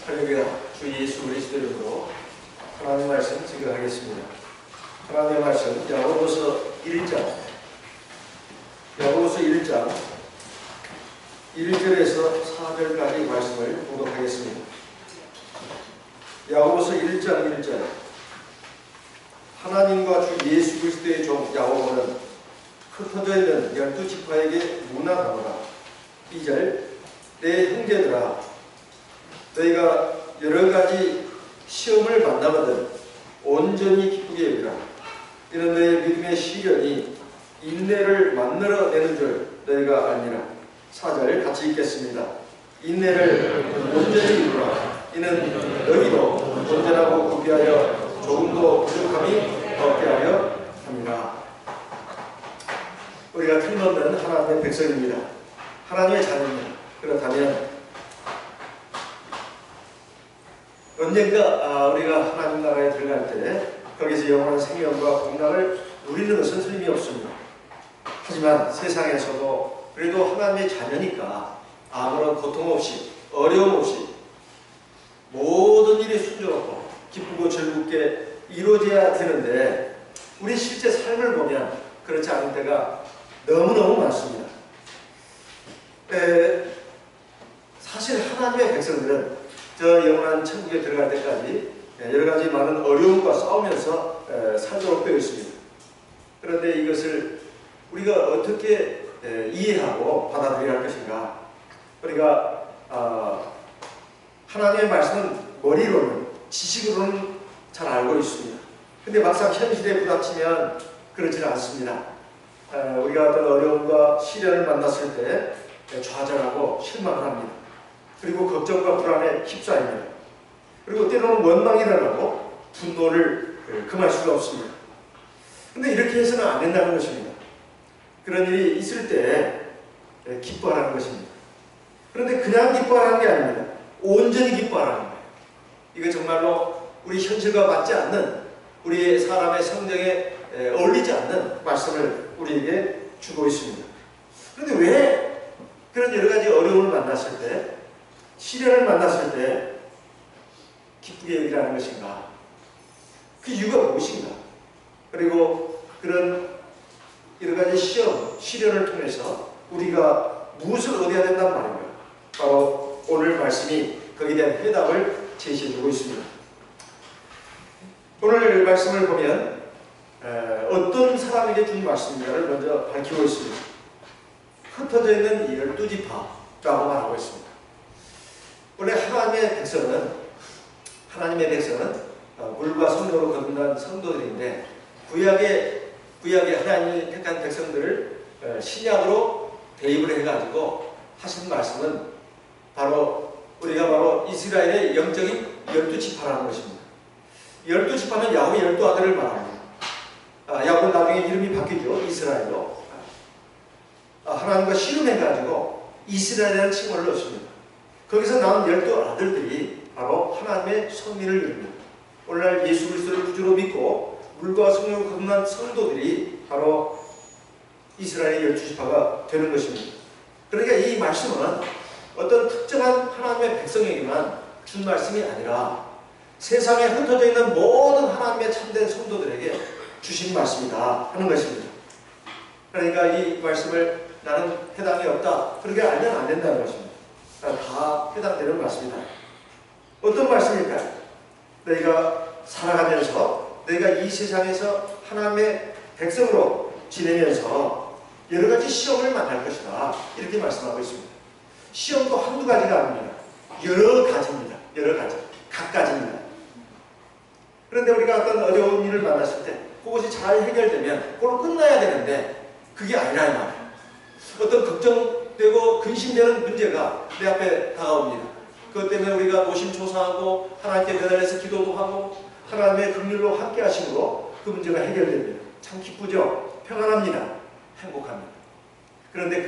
할렐루야. 주 예수 그리스도 이름으로 하나님의 말씀 증거하겠습니다. 하나님의 말씀 야고보서 1장 1절에서 4절까지 말씀을 봉독하겠습니다. 야고보서 1장 1절. 하나님과 주 예수 그리스도의 종 야고보는 흩어져 있는 12지파에게 문안하노라. 2절. 내 형제들아, 너희가 여러가지 시험을 만나거든 온전히 기쁘게 여기라. 이는 너희의 믿음의 시련이 인내를 만들어내는 줄 너희가 알미라. 4절 같이 읽겠습니다. 인내를 온전히 이루라. 이는 너희도 온전하고 구비하여 조금도 부족함이 없게 하려 합니다. 우리가 틀림없는 하나님의 백성입니다. 하나님의 자녀입니다. 그렇다면 언젠가 우리가 하나님 나라에 들어갈 때 거기서 영원한 생명과 복락을 누리는 것은 틀림이 없습니다. 하지만 세상에서도 그래도 하나님의 자녀니까 아무런 고통 없이 어려움 없이 모든 일이 순조롭고 기쁘고 즐겁게 이루어져야 되는데 우리 실제 삶을 보면 그렇지 않은 때가 너무너무 많습니다. 사실 하나님의 백성들은 저 영원한 천국에 들어갈 때까지 여러가지 많은 어려움과 싸우면서 살도록 되어 있습니다. 그런데 이것을 우리가 어떻게 이해하고 받아들여야 할 것인가? 우리가 하나님의 말씀은 머리로는 지식으로는 잘 알고 있습니다. 근데 막상 현실에 부닥치면 그렇지는 않습니다. 우리가 어떤 어려움과 시련을 만났을 때 좌절하고 실망을 합니다. 그리고 걱정과 불안에 휩싸입니다. 그리고 때로는 원망이 일어나고 분노를 금할 수가 없습니다. 근데 이렇게 해서는 안 된다는 것입니다. 그런 일이 있을 때 기뻐하라는 것입니다. 그런데 그냥 기뻐하라는 게 아닙니다. 온전히 기뻐하라는 거예요. 이거 정말로 우리 현실과 맞지 않는 우리 사람의 성정에 어울리지 않는 말씀을 우리에게 주고 있습니다. 그런데 왜 그런 여러 가지 어려움을 만났을 때, 시련을 만났을 때 기쁘게 여기라는 것인가? 그 이유가 무엇인가? 그리고 그런 여러 가지 시험, 시련을 통해서 우리가 무엇을 얻어야 된단 말인가? 바로 오늘 말씀이 거기에 대한 해답을 제시해주고 있습니다. 오늘 말씀을 보면 어떤 사람에게 준 말씀인가를 먼저 밝히고 있습니다. 흩어져 있는 12지파라고 말하고 있습니다. 원래 하나님의 백성은 물과 성령으로 거듭난 성도들인데 구약의 하나님이 택한 백성들을 신약으로 대입을 해가지고 하신 말씀은 우리가 바로 이스라엘의 영적인 12지파라는 것입니다. 12지파는 야곱의 12아들을 말합니다. 야곱은 나중에 이름이 바뀌죠. 이스라엘로. 하나님과 씨름해가지고 이스라엘이라는 칭호를 얻습니다. 거기서 나온 12아들들이 바로 하나님의 선민을 이룹니다. 오늘날 예수 그리스도를 구주로 믿고 물과 성령으로 거듭난 성도들이 바로 이스라엘의 12지파가 되는 것입니다. 그러니까 이 말씀은 어떤 특정한 하나님의 백성에게만 준 말씀이 아니라 세상에 흩어져 있는 모든 하나님의 참된 성도들에게 주신 말씀이다 하는 것입니다. 그러니까 이 말씀을 나는 해당이 없다 그렇게 알면 안 된다는 것입니다. 다 해당되는 말씀이다. 어떤 말씀일까요? 너희가 살아가면서 너희가 이 세상에서 하나님의 백성으로 지내면서 여러 가지 시험을 만날 것이다 이렇게 말씀하고 있습니다. 시험도 한두 가지가 아닙니다. 여러 가지입니다. 여러 가지. 각가지입니다. 그런데 우리가 어떤 어려운 일을 만났을 때 그것이 잘 해결되면 그걸로 끝나야 되는데 그게 아니라 이 말이에요. 어떤 걱정되고 근심되는 문제가 내 앞에 다가옵니다. 그것 때문에 우리가 노심초사하고 하나님께 매달려서 기도도 하고 하나님의 긍휼로 함께 하심으로 그 문제가 해결됩니다. 참 기쁘죠? 평안합니다. 행복합니다. 그런데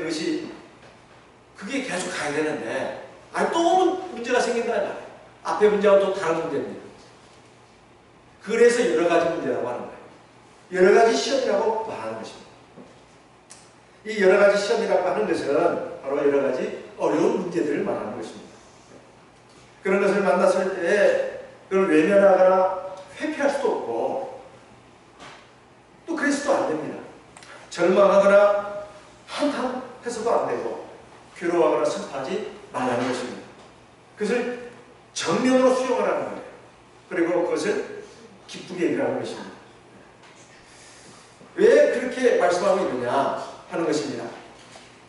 그게 계속 가야 되는데 또 문제가 생긴다 말이에요. 앞에 문제하고 또 다른 문제입니다. 그래서 여러 가지 문제라고 하는 거예요. 여러 가지 시험이라고 말하는 것입니다. 이 여러 가지 시험이라고 하는 것은 바로 여러 가지 어려운 문제들을 말하는 것입니다. 그런 것을 만났을 때 그걸 외면하거나 회피할 수도 없고 또 그래서도 안 됩니다. 절망하거나 한탄해서도 안 되고 괴로워하거나 슬퍼하지 말라는 것입니다. 그것을 정면으로 수용하라는 거예요. 그리고 그것을 기쁘게 얘기하는 것입니다. 왜 그렇게 말씀하고 있느냐 하는 것입니다.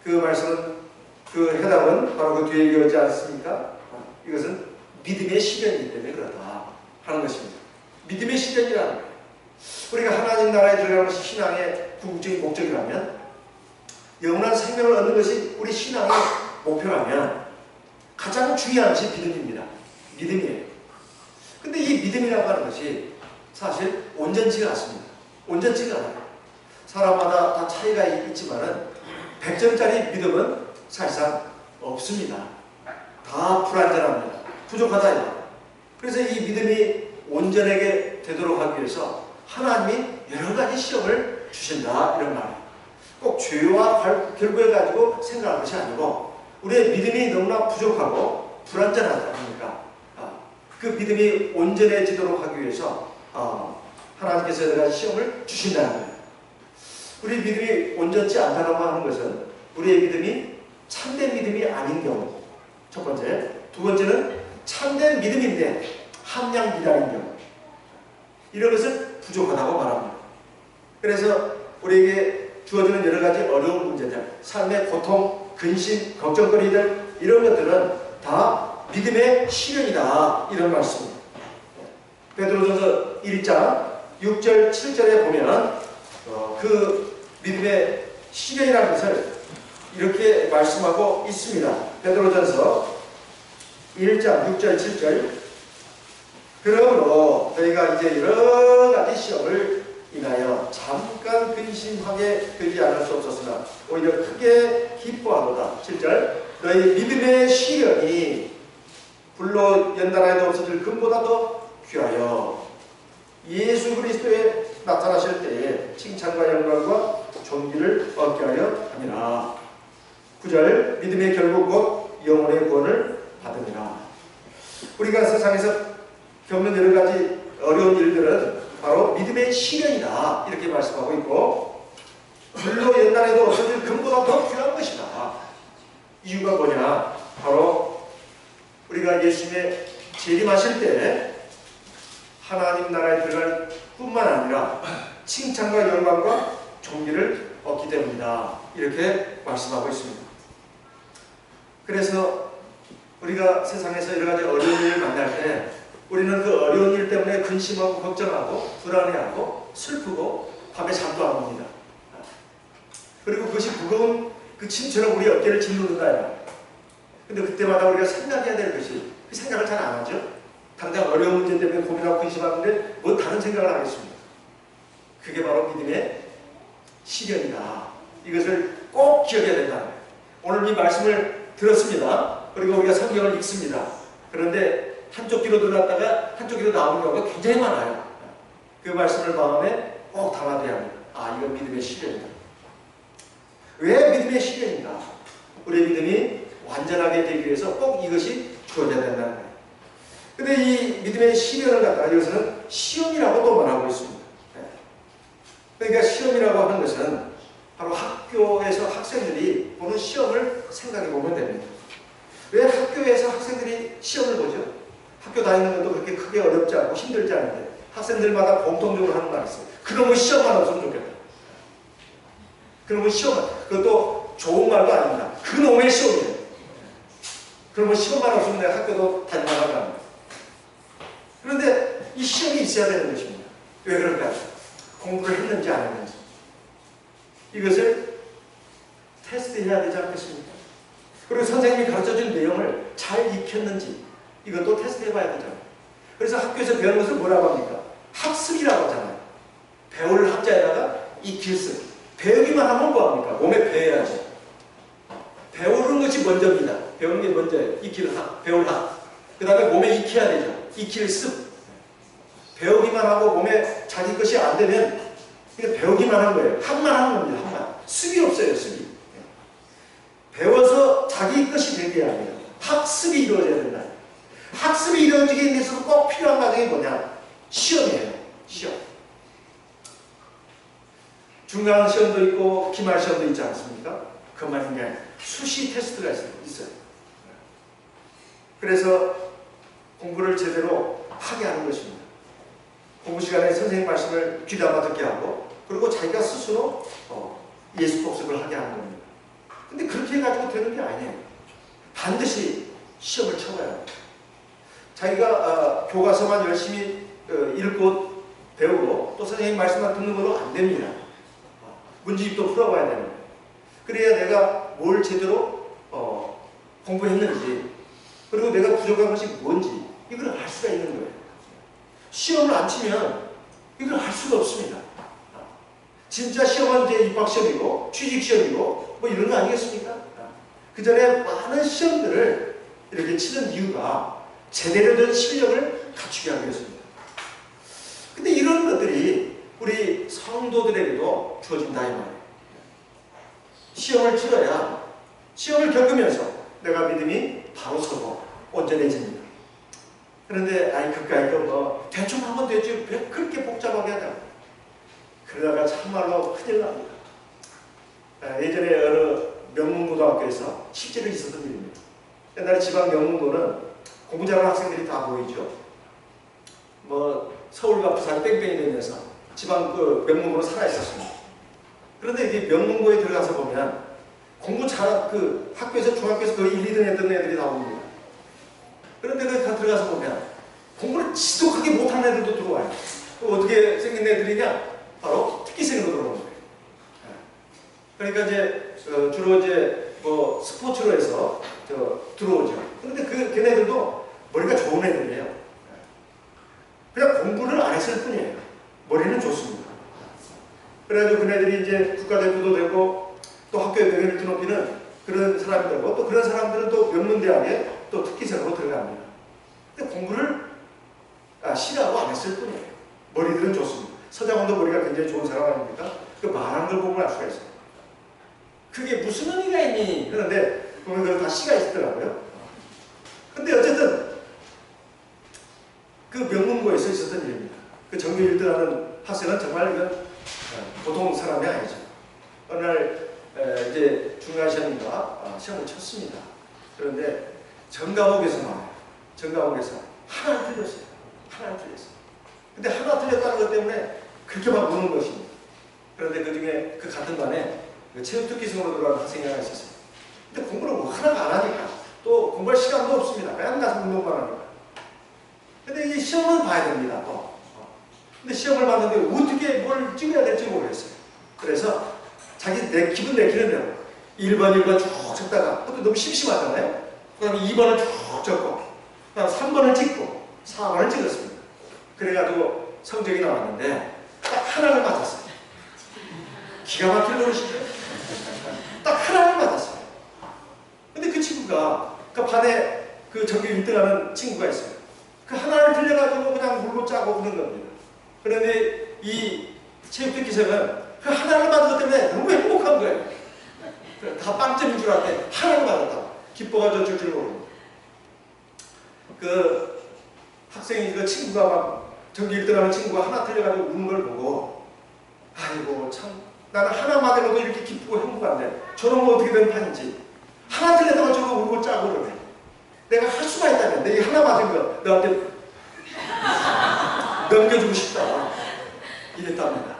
그 말씀은, 그 해답은 바로 그 뒤에 이어지 않습니까? 이것은 믿음의 시련이기 때문에 그렇다 하는 것입니다. 믿음의 시련이라는 거예요. 우리가 하나님 나라에 들어가는 것이 신앙의 궁극적인 목적이라면, 영원한 생명을 얻는 것이 우리 신앙의 목표라면 가장 중요한 것이 믿음입니다. 믿음이에요. 근데 이 믿음이라고 하는 것이 사실 온전치가 않습니다. 온전치가 않아요. 사람마다 다 차이가 있지만은 100점짜리 믿음은 사실상 없습니다. 다 불완전합니다. 부족하다. 그래서 이 믿음이 온전하게 되도록 하기 위해서 하나님이 여러 가지 시험을 주신다 이런 말이에요. 꼭 죄와 결부해 가지고 생각할 것이 아니고 우리의 믿음이 너무나 부족하고 불완전하다 보니까 그 믿음이 온전해지도록 하기 위해서 하나님께서 여러 가지 시험을 주신다는 거예요. 우리 믿음이 온전치 않다고 하는 것은 우리의 믿음이 참된 믿음이 아닌 경우, 첫 번째. 두 번째는 참된 믿음인데 함량 미달인 경우, 이런 것을 부족하다고 말합니다. 그래서 우리에게 주어지는 여러 가지 어려운 문제들, 삶의 고통, 근심, 걱정거리들, 이런 것들은 다 믿음의 시련이다 이런 말씀입니다. 베드로전서 1장 6절 7절에 보면 그 믿음의 시련이라는 것을 이렇게 말씀하고 있습니다. 베드로전서 1장 6절 7절. 그러므로 너희가 이제 여러 가지 시험을 인하여 잠깐 근심하게 되지 않을 수 없었으나 오히려 크게 기뻐하도다. 7절. 너희 믿음의 시련이 불로 연단하여도 없어질 금보다 더 귀하여 예수 그리스도에 나타나실 때에 칭찬과 영광과 존귀를 얻게 하려 함이라. 9절. 믿음의 결국 곧 영혼의 구원을 받으리라. 우리가 세상에서 겪는 여러 가지 어려운 일들은 바로 믿음의 시련이다 이렇게 말씀하고 있고, 불로 연단해도 없어질 금보다 더 귀한 것이다. 이유가 뭐냐? 바로 우리가 예수님의 재림하실 때 하나님 나라에 들어갈 뿐만 아니라 칭찬과 영광과 존귀를 얻기 때문이다 이렇게 말씀하고 있습니다. 그래서 우리가 세상에서 여러 가지 어려운 일을 만날 때 우리는 그 어려운 일 때문에 근심하고 걱정하고 불안해하고 슬프고 밤에 잠도 안 옵니다. 그리고 그것이 무거운 그 짐처럼 우리 어깨를 짓누른다. 근데 그때마다 우리가 생각해야 될 것이, 그 생각을 잘 안 하죠. 당장 어려운 문제 때문에 고민하고 근심하는데 뭐 다른 생각을 하겠습니까? 그게 바로 믿음의 시련이다. 이것을 꼭 기억해야 된다. 오늘 이 말씀을 들었습니다. 그리고 우리가 성경을 읽습니다. 그런데 한쪽 귀로 들어갔다가 한쪽 귀로 나오는 경우가 굉장히 많아요. 그 말씀을 마음에 꼭 담아둬야 합니다. 이건 믿음의 시련이다. 왜 믿음의 시련인가? 우리의 믿음이 완전하게 되기 위해서 꼭 이것이 주어져야 된다는 거예요. 근데 이 믿음의 시련을 갖다가 여기서는 시험이라고 또 말하고 있습니다. 그러니까 시험이라고 하는 것은 바로 학교에서 학생들이 보는 시험을 생각해 보면 됩니다. 왜 학교에서 학생들이 시험을 보죠? 학교 다니는 것도 그렇게 크게 어렵지 않고 힘들지 않은데 학생들마다 공통적으로 하는 말이 있어요. 그놈의 시험만 없으면 좋겠다. 그놈의 시험만, 그것도 좋은 말도 아닙니다. 그놈의 시험이에요. 그러면 시험만 없으면 내가 학교도 다니다가 합니다. 그런데 이 시험이 있어야 되는 것입니다. 왜 그럴까요? 공부를 했는지 안 했는지. 이것을 테스트해야 되지 않겠습니까? 그리고 선생님이 가르쳐준 내용을 잘 익혔는지 이것도 테스트해봐야 되잖아요. 그래서 학교에서 배우는 것을 뭐라고 합니까? 학습이라고 하잖아요. 배울 학자에다가 익힐 습. 배우기만 하면 뭐합니까? 몸에 배워야지. 배우는 것이 먼저입니다. 배우는 게 먼저예요. 익힐 학, 배울 학. 그 다음에 몸에 익혀야 되죠. 익힐 습. 배우기만 하고 몸에 자기 것이 안 되면 그냥 배우기만 한 거예요. 학만 하는 겁니다. 학만. 습이 없어요. 습이. 배워서 자기 것이 되게 합니다. 학습이 이루어져야 된다. 학습이 이루어지기 위해서도 꼭 필요한 과정이 뭐냐? 시험이에요. 시험. 중간 시험도 있고 기말 시험도 있지 않습니까? 그것만인 게 수시 테스트가 있어요. 그래서 공부를 제대로 하게 하는 것입니다. 공부 시간에 선생님 말씀을 귀담아 듣게 하고 그리고 자기가 스스로 예수 복습을 하게 하는 겁니다. 근데 그렇게 해가지고 되는 게 아니에요. 반드시 시험을 쳐봐야 해요. 자기가 교과서만 열심히 읽고 배우고 또 선생님 말씀만 듣는 걸로 안 됩니다. 문제집도 풀어봐야 되는 거예요. 그래야 내가 뭘 제대로 공부했는지 그리고 내가 부족한 것이 뭔지 이걸 알 수가 있는 거예요. 시험을 안 치면 이걸 알 수가 없습니다. 진짜 시험은 이제 입학시험이고 취직시험이고 뭐 이런 거 아니겠습니까? 그 전에 많은 시험들을 이렇게 치는 이유가 제대로 된 실력을 갖추게 하기 위해서입니다. 근데 이런 것들이 우리 성도들에게도 주어진다 이 말이에요. 시험을 치러야 시험을 겪으면서 내가 믿음이 바로 서고 온전해집니다. 그런데 그까이 뭐 대충 하면 되지 왜 그렇게 복잡하게 하냐. 그러다가 참말로 큰일 납니다. 예전에 어느 명문고등학교에서 실제로 있었던 일입니다. 옛날에 지방 명문고는 공부 잘하는 학생들이 다 보이죠. 뭐 서울과 부산이 뺑뺑이 되면서 지방 그 명문고는 살아있었습니다. 그런데 이게 명문고에 들어가서 보면 공부 잘한 그 학교에서 중학교에서 거의 1, 2등 했던 애들이 다 옵니다. 그런데 거기 들어가서 보면 공부를 지독하게 못하는 애들도 들어와요. 어떻게 생긴 애들이냐? 바로 특기생으로 들어오는 거예요. 그러니까 이제 주로 이제 뭐 스포츠로 해서 들어오죠. 그런데 걔네들도 머리가 좋은 애들이에요. 그냥 공부를 안 했을 뿐이에요. 머리는 좋습니다. 그래가지고 그네들이 이제 국가대표도 되고 또 학교의 명예를 드높이는 그런 사람이 되고 또 그런 사람들은 또 명문대학에 또 특기생으로 들어갑니다. 근데 공부를 싫어하고 안 했을 뿐이에요. 머리들은 좋습니다. 서장훈도 머리가 굉장히 좋은 사람 아닙니까? 그 말하는 걸 보면 알 수가 있어요. 그게 무슨 의미가 있니? 그런데 보면 그건 다 시가 있더라고요. 근데 어쨌든 그 명문고에서 있었던 일입니다. 그 전교 1등하는 학생은 정말 이건 보통 사람이 아니죠. 어느 날 이제 중간 시험인가 시험을 쳤습니다. 그런데 전과목에서 나와요. 전과목에서 하나를 틀렸어요. 하나를 틀렸어요. 근데 하나 틀렸다는 것 때문에 그렇게 막 우는 것입니다. 그런데 그 중에 그 같은 반에 체육특기생으로 들어간 학생이 하나 있었어요. 근데 공부를 뭐 하나가 안 하니까 또 공부할 시간도 없습니다. 그냥 가서 운동만 하니까. 근데 이 시험을 봐야 됩니다. 또. 근데 시험을 봤는데 어떻게 뭘 찍어야 될지 모르겠어요. 그래서 자기 기분 내키는 대로 1번 쭉 적다가 그것도 너무 심심하잖아요. 그 다음에 2번을 쭉 적고 그 다음에 3번을 찍고 4번을 찍었습니다. 그래가지고 성적이 나왔는데 딱 하나를 맞았어요. 기가 막힐 노릇이죠. 딱 하나를 맞았어요. 근데 그 친구가 그 반에 그 전교 1등하는 친구가 있어요. 그 하나를 틀려가지고 그냥 물로 짜고 그런 겁니다. 그런데 이 체육특기생은 그 하나를 맞은 것 때문에 너무 행복한 거예요. 다 빵점인 줄 알았는데 하나를 맞았다. 기뻐가지고 줄줄 모르고. 그 학생이 그 친구가 막 전교 1등하는 친구가 하나 틀려가지고 우는 걸 보고 아이고 참 나는 하나 맞아도 이렇게 기쁘고 행복한데 저런 거 어떻게 된 판인지 하나 틀렸다고 저거 울고 짜고 그러네. 내가 할 수가 있다면 내가 하나 맞은 거 너한테 넘겨주고 싶다 이랬답니다.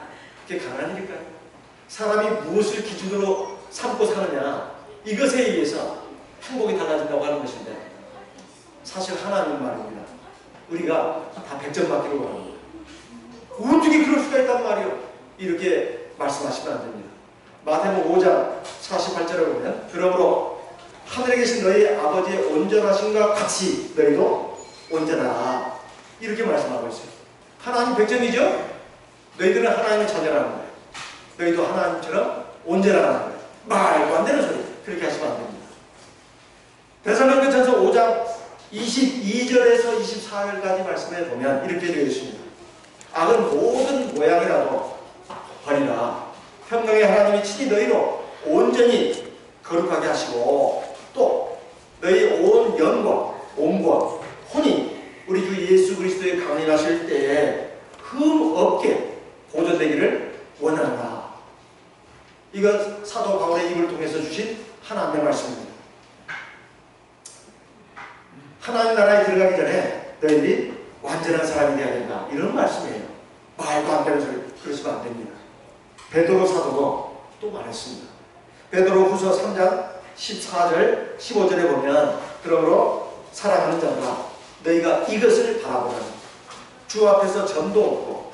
그게 강한 일일까요? 사람이 무엇을 기준으로 삼고 사느냐 이것에 의해서 행복이 달라진다고 하는 것인데 사실 하나님 말입니다. 우리가 다 100점 받기로 합니다. 어떻게 그럴 수가 있단 말이요. 이렇게 말씀하시면 안 됩니다. 마태복음 5장 48절에 보면 그러므로 하늘에 계신 너희 아버지의 온전하심과 같이 너희도 온전하라 이렇게 말씀하고 있어요. 하나님 100점이죠? 너희들은 하나님의 자녀라는 거예요. 너희도 하나님처럼 온전하라는 거예요. 말도 안 되는 소리. 그렇게 하시면 안 됩니다. 데살로니가전서 5장 22절에서 24절까지 말씀해 보면 이렇게 되어 있습니다. 악은 모든 모양이라도 버리라. 평강의 하나님이 친히 너희로 온전히 거룩하게 하시고 또 너희 온 영과 몸과 혼이 하나님 나라에 들어가기 전에 너희들이 완전한 사람이 되어야 된다. 이런 말씀이에요. 말도 안 되는 소리. 그러시면 안 됩니다. 베드로 사도도 또 말했습니다. 베드로 후서 3장 14절 15절에 보면 그러므로 사랑하는 자들아 너희가 이것을 바라보라. 주 앞에서 점도 없고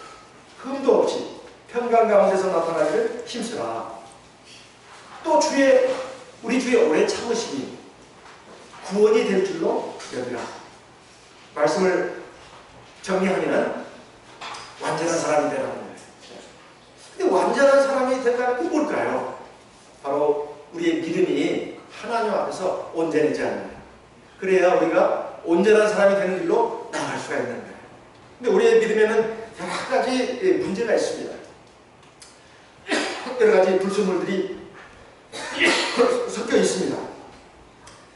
흠도 없이 평강 가운데서 나타나기를 힘쓰라. 또 우리 주의 오래 참으심이 구원이 될 줄로 여기라. 말씀을 정리하면 완전한 사람이 되라는 거예요. 근데 완전한 사람이 된다는 게 뭘까요? 바로 우리의 믿음이 하나님 앞에서 온전해져야 합니다. 그래야 우리가 온전한 사람이 되는 길로 나갈 수가 있는 거예요. 근데 우리의 믿음에는 여러 가지 문제가 있습니다. 여러 가지 불순물들이 섞여 있습니다.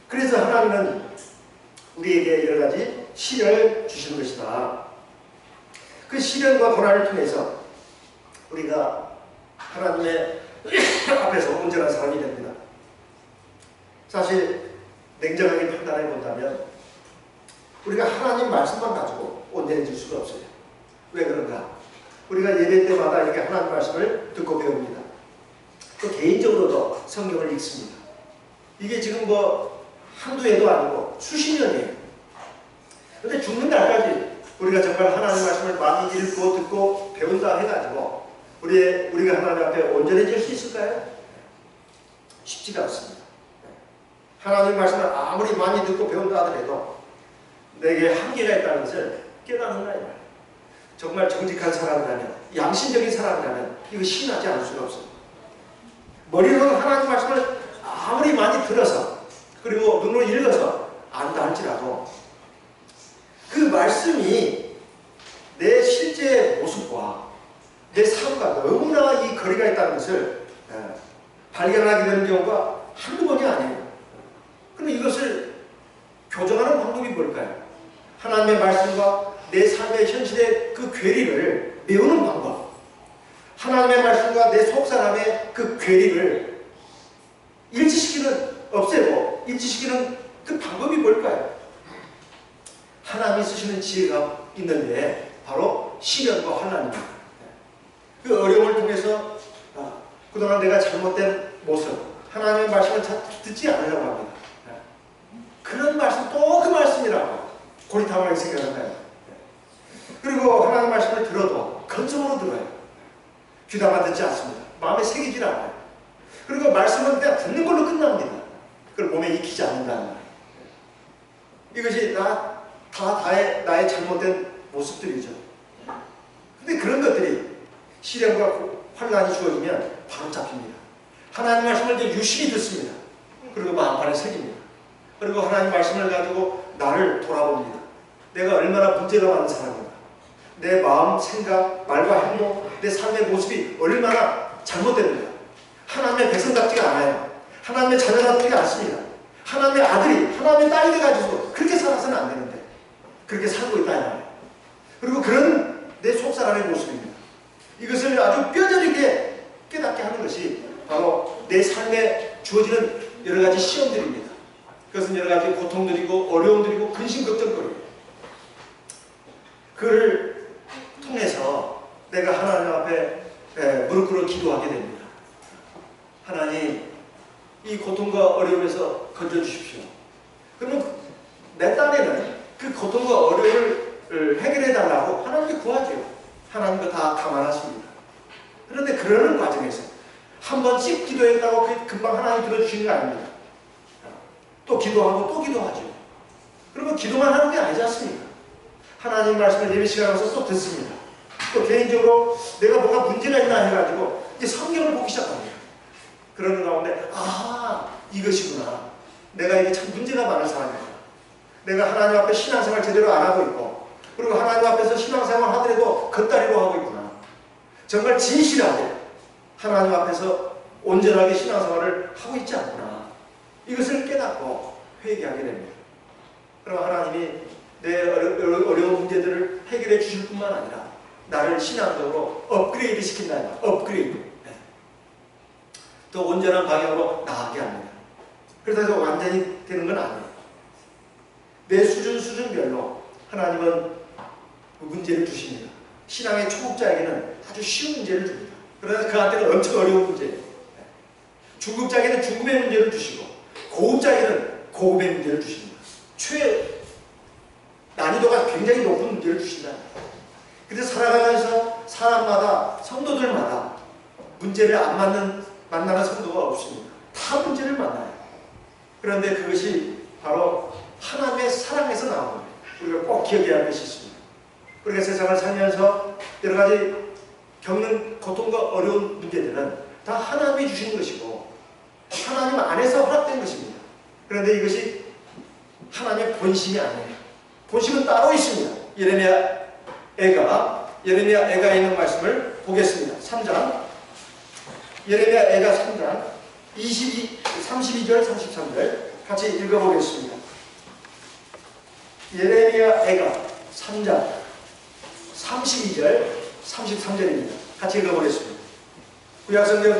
그래서 하나님은 우리에게 여러 가지 시련을 주시는 것이다. 그 시련과 고난을 통해서 우리가 하나님의 앞에서 온전한 사람이 됩니다. 사실 냉정하게 판단해 본다면 우리가 하나님 말씀만 가지고 온전해질 수가 없어요. 왜 그런가? 우리가 예배 때마다 이렇게 하나님 말씀을 듣고 배웁니다. 또 개인적으로도 성경을 읽습니다. 이게 지금 뭐 한두 해도 아니고 수십 년이에요. 그런데 죽는 날까지 우리가 정말 하나님 말씀을 많이 읽고 듣고 배운다 해가지고 우리가 하나님 앞에 온전해질 수 있을까요? 쉽지가 않습니다. 하나님 말씀을 아무리 많이 듣고 배운다 하더라도 내게 한계가 있다는 것을 깨닫는다 이 말이에요. 정말 정직한 사람이라면, 양심적인 사람이라면 이거 신하지 않을 수가 없어요. 머리로는 하나님 말씀을 아무리 많이 들어서 그리고 눈으로 읽어서 안다 할지라도 그 말씀이 내 실제 모습과 내 삶과 너무나 이 거리가 있다는 것을 발견하게 되는 경우가 한두 번이 아니에요. 그럼 이것을 교정하는 방법이 뭘까요? 하나님의 말씀과 내 삶의 현실의 그 괴리를 메우는 방법. 하나님의 말씀과 내 속사람의 그 괴리를 없애고 일치시키는 그 방법이 뭘까요? 하나님이 쓰시는 지혜가 있는데 바로 시련과 환난입니다. 그 어려움을 통해서 그동안 내가 잘못된 모습, 하나님의 말씀을 듣지 않으려고 합니다. 그런 말씀, 또 그 말씀이라고 고리타분하게 생각한다요. 그리고 하나님 말씀을 들어도 근성으로 들어요. 귀담아 듣지 않습니다. 마음에 새기질 않아요. 그리고 말씀은 그냥 듣는 걸로 끝납니다. 그걸 몸에 익히지 않는다는 말이에요. 이것이 나의 잘못된 모습들이죠. 근데 그런 것들이 시련과 환난이 주어지면 바로 잡힙니다. 하나님 말씀을 이제 유심히 듣습니다. 그리고 마음판에 새깁니다. 그리고 하나님 말씀을 가지고 나를 돌아봅니다. 내가 얼마나 문제가 많은 사람인가. 내 마음, 생각, 말과 행동, 내 삶의 모습이 얼마나 잘못됩니다. 하나님의 백성답지가 않아요. 하나님의 자녀답지가 않습니다. 하나님의 아들이, 하나님의 딸이 돼가지고 그렇게 살아서는 안 되는데 그렇게 살고 있다 이 말이에요. 그리고 그런 내 속사람의 모습입니다. 이것을 아주 뼈저리게 깨닫게 하는 것이 바로 내 삶에 주어지는 여러 가지 시험들입니다. 그것은 여러 가지 고통들이고 어려움들이고 근심걱정거리입니다. 그를 통해서 내가 하나님 앞에 무릎 꿇어 기도하게 됩니다. 하나님, 이 고통과 어려움에서 건져주십시오. 그러면 내 딴에는 그 고통과 어려움을 해결해달라고 하나님께 구하죠. 하나님도 다 감안하십니다. 그런데 그러는 과정에서 한 번씩 기도했다고 금방 하나님 들어주시는 거 아닙니다. 또 기도하고 또 기도하죠. 그러면 기도만 하는 게 아니지 않습니까? 하나님 말씀을 예배 시간에 와서 또 듣습니다. 또 개인적으로 내가 뭐가 문제가 있나 해가지고 이제 성경을 보기 시작합니다. 그러는 가운데 이것이구나. 내가 이게 참 문제가 많은 사람이구나. 내가 하나님 앞에 신앙생활 제대로 안 하고 있고 그리고 하나님 앞에서 신앙생활 하더라도 겉다리로 하고 있구나. 정말 진실하게 하나님 앞에서 온전하게 신앙생활을 하고 있지 않구나. 이것을 깨닫고 회개하게 됩니다. 그럼 하나님이 내 어려운 문제들을 해결해 주실 뿐만 아니라 나를 신앙적으로 업그레이드 시킨다. 업그레이드. 더 온전한 방향으로 나아가게 합니다. 그래서 완전히 되는 건 아니에요. 내 수준별로 하나님은 문제를 주십니다. 신앙의 초급자에게는 아주 쉬운 문제를 줍니다. 그러나 그한테는 엄청 어려운 문제예요. 중급자에게는 중급의 문제를 주시고 고급자에게는 고급의 문제를 주십니다. 난이도가 굉장히 높은 문제를 주신다. 그래서 살아가면서 사람마다, 성도들마다 문제를 안 만나는 성도가 없습니다. 다 문제를 만나요. 그런데 그것이 바로 하나님의 사랑에서 나온 겁니다. 우리가 꼭 기억해야 할 것이 있습니다. 우리가 세상을 살면서 여러 가지 겪는 고통과 어려운 문제들은 다 하나님이 주신 것이고 하나님 안에서 허락된 것입니다. 그런데 이것이 하나님의 본심이 아니에요. 본심은 따로 있습니다. 예레미야 애가 있는 말씀을 보겠습니다. 3장 예레미야 애가 3장 32절 33절 같이 읽어보겠습니다. 예레미야 애가 3장 32절 33절입니다. 같이 읽어보겠습니다. 구약성경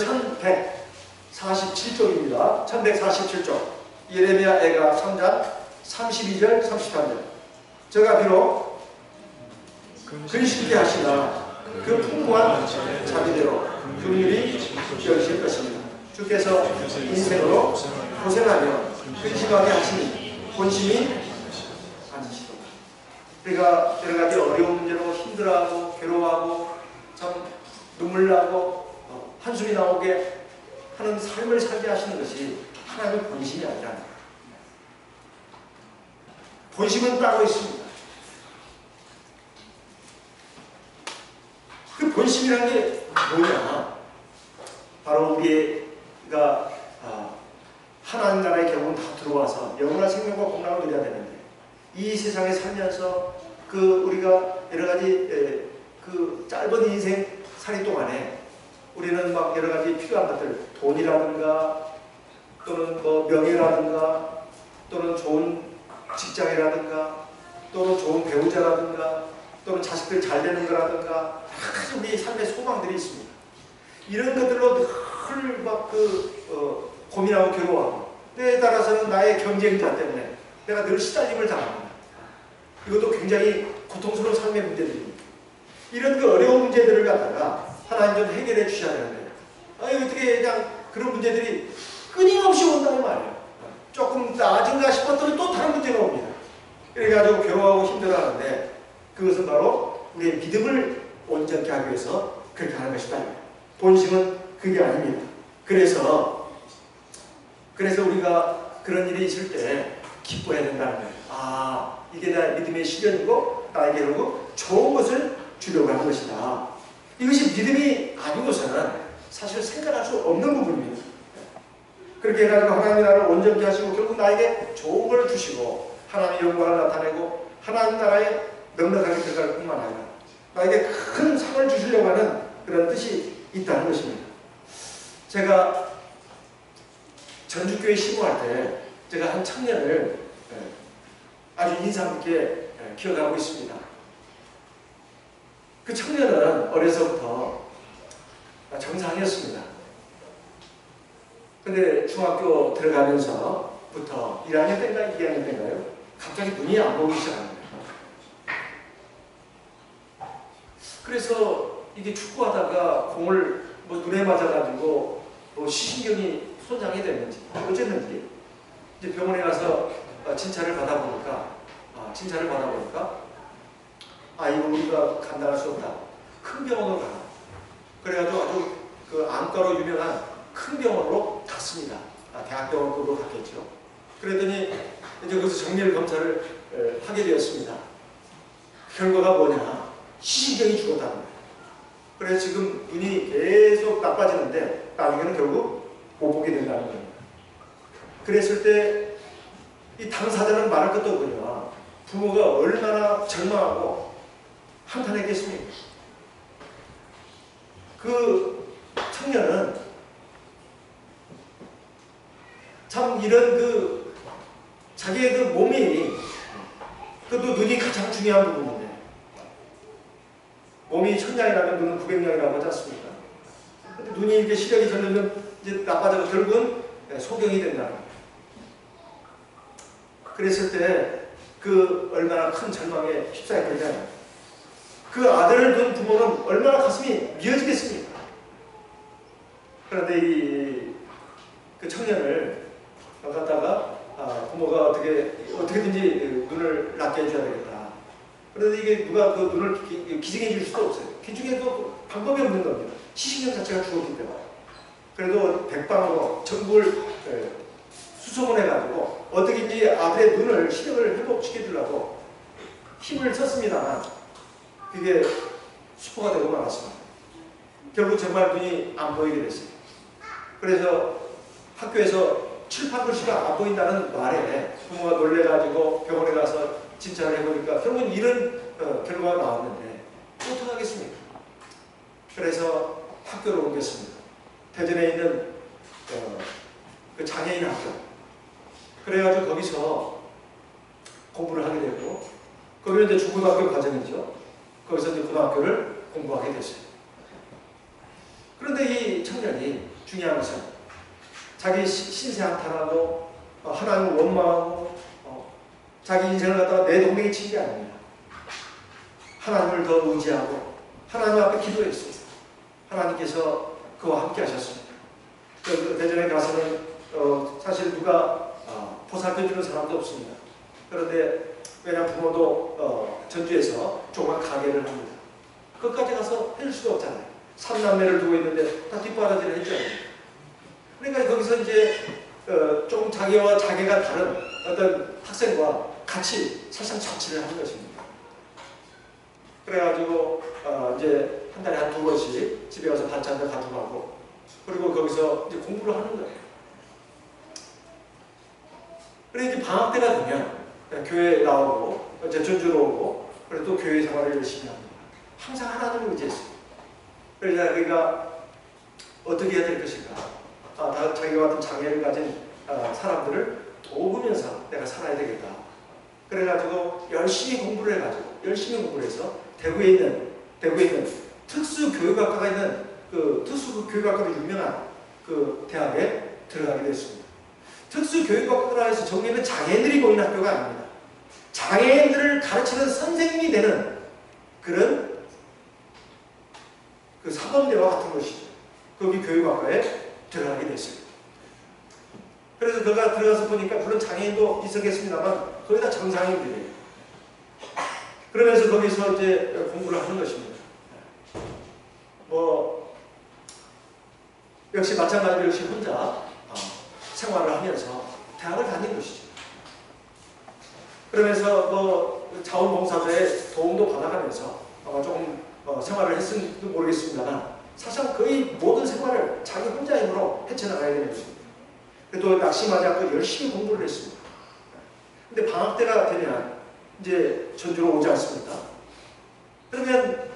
1147쪽입니다. 1147쪽 예레미야 애가 3장 32절 33절 저가 비록 근심케 하시나 그 풍부한 자비대로 긍휼히 여기실 것입니다. 주께서 인생으로 고생하며 근심하게 하시니 본심이 아니시도다. 우리가 여러 가지 어려운 문제로 힘들어하고 괴로워하고 참 눈물 나고 한숨이 나오게 하는 삶을 살게 하시는 것이 하나님의 본심이 아니라 본심은 따로 있습니다. 그 본심이라는 게 뭐냐? 바로 우리가 하나님 나라의 경우는 다 들어와서 영원한 생명과 공락을 누려야 되는데 이 세상에 살면서 우리가 여러 가지 그 짧은 인생 살이 동안에 우리는 막 여러 가지 필요한 것들 돈이라든가 또는 뭐 명예라든가 또는 좋은 직장이라든가 또는 좋은 배우자라든가 또는 자식들 잘 되는 거라든가 아주 우리 삶의 소망들이 있습니다. 이런 것들로 늘 막 고민하고 괴로워하고 때에 따라서는 나의 경쟁자 때문에 내가 늘 시달림을 당합니다. 이것도 굉장히 고통스러운 삶의 문제들입니다. 이런 어려운 문제들을 갖다가 하나님 좀 해결해 주셔야 되는데 어떻게 그냥 그런 문제들이 끊임없이 온다는 말이에요. 조금 나아진가 싶었더니 또 다른 문제가 옵니다. 그래가지고 괴로워하고 힘들어하는데 그것은 바로 우리의 믿음을 온전케 하기 위해서 그렇게 하는 것이다. 본심은 그게 아닙니다. 그래서 우리가 그런 일이 있을 때 기뻐해야 된다는 거예요. 이게 나의 믿음의 시련이고 나에게 이러고 좋은 것을 주려고 하는 것이다. 이것이 믿음이 아니고서는 사실 생각할 수 없는 부분입니다. 그렇게 해가지고 하나님의 나라를 온전케 하시고 결국 나에게 좋은 걸 주시고 하나님의 영광을 나타내고 하나님 나라에 넉넉하게 들어갈 뿐만 아니라 나에게 큰 상을 주시려고 하는 그런 뜻이 있다는 것입니다. 제가 전주교회 심호할 때 제가 한 청년을 아주 인상 깊게 기억하고 있습니다. 그 청년은 어려서부터 정상이었습니다. 근데 중학교 들어가면서부터 1학년 때인가 2학년 때인가요? 갑자기 눈이 안 보기 시작합니다. 그래서 이게 축구하다가 공을 눈에 맞아가지고 시신경이 손상이 됐는지 어쨌는지 이제 병원에 가서 진찰을 받아보니까 이거 우리가 감당할 수 없다. 큰 병원으로 가라. 그래가지고 아주 그 안과로 유명한 큰 병원으로 갔습니다. 대학병원으로 갔겠죠. 그랬더니 이제 거기서 정밀 검사를 하게 되었습니다. 결과가 뭐냐? 시신경이 죽었다는 거예요. 그래서 지금 눈이 계속 나빠지는데 나중에는 결국 못 보게 된다는 겁니다. 그랬을 때 이 당사자는 말할 것도 없거든요. 부모가 얼마나 절망하고 한탄했겠습니까? 그 청년은 참 이런 자기의 몸이 그것도 눈이 가장 중요한 부분인데 몸이 1000냥이라면 눈은 900냥이라고 하지 않습니까? 근데 눈이 이렇게 시력이 점점 이제 나빠져서 결국은 소경이 된다는 거예요. 그랬을 때 그 얼마나 큰 절망에 휩싸였느냐. 그 아들을 둔 부모는 얼마나 가슴이 미어지겠습니까? 그런데 그 청년을 갖다가 부모가 어떻게든지 눈을 낫게 해줘야 되겠다. 그런데 이게 누가 그 눈을 기증해 줄 수도 없어요. 기증해도 방법이 없는 겁니다. 시신령 자체가 죽었기 때문에. 그래도 백방으로 전부를 수소문해가지고 어떻게든지 아들의 눈을 시력을 회복시켜주려고 힘을 썼습니다만 그게 수포가 되고 말았습니다. 결국 정말 눈이 안 보이게 됐어요. 그래서 학교에서 칠판 글씨가 안 보인다는 말에 부모가 놀래가지고 병원에 가서 진찰을 해보니까 결국은 이런 결과가 나왔는데 어떡하겠습니까? 그래서 학교를 옮겼습니다. 대전에 있는 그 장애인 학교. 그래가지고 거기서 공부를 하게 되고 거기는 이제 중고등학교 과정이죠. 거기서 이제 고등학교를 공부하게 됐어요. 그런데 이 청년이 중요한 것은 자기 신세 한탄하고 하나님을 원망하고 자기 인생을 갖다가 내 동네에 친 게 아닙니다. 하나님을 더 의지하고 하나님 앞에 기도했습니다. 하나님께서 그와 함께 하셨습니다. 대전에 가서는 사실 누가 보살펴주는 사람도 없습니다. 그런데 왜냐하면 부모도 전주에서 조그만 가게를 합니다. 그것까지 가서 해줄 수가 없잖아요. 3남매를 두고 있는데 다 뒷바라지를 해줘야 됩니다. 그러니까 거기서 이제 조금 자기와 자기가 다른 어떤 학생과 같이 사실상 자취를 하는 것입니다. 그래가지고 이제 한 달에 한 2번씩 집에 가서 반찬도 가져가고 그리고 거기서 이제 공부를 하는 거예요. 그래 이제 방학 때가 되면 교회에 나오고 이제 전주로 오고 그리고 또 교회 생활을 열심히 합니다. 항상 하나님을 의지했어요. 그래서 우리가 어떻게 해야 될 것인가? 자기와 같은 장애를 가진 사람들을 도우면서 내가 살아야 되겠다. 그래가지고 열심히 공부를 해가지고 열심히 공부를 해서 대구에 있는 특수교육학과가 있는 그 특수교육학과로 유명한 그 대학에 들어가게 됐습니다. 특수교육학과라 해서 정리는 장애인들이 모이는 학교가 아닙니다. 장애인들을 가르치는 선생님이 되는 그런 그 사범대와 같은 것이죠. 거기 교육학과에 들어가게 됐어요. 그래서 그가 들어가서 보니까 물론 장애인도 있었겠습니다만 거의 다 정상인들이에요. 그러면서 거기서 이제 공부를 하는 것입니다. 역시 마찬가지로 역시 혼자 생활을 하면서 대학을 다닌 것이죠. 그러면서 자원봉사자의 도움도 받아가면서 조금 생활을 했을지도 모르겠습니다만 사실상 거의 모든 생활을 자기 혼자 힘으로 헤쳐나가야 되는 것입니다. 또 낙심하지 않고 열심히 공부를 했습니다. 근데 방학 때가 되면 이제 전주로 오지 않습니까? 그러면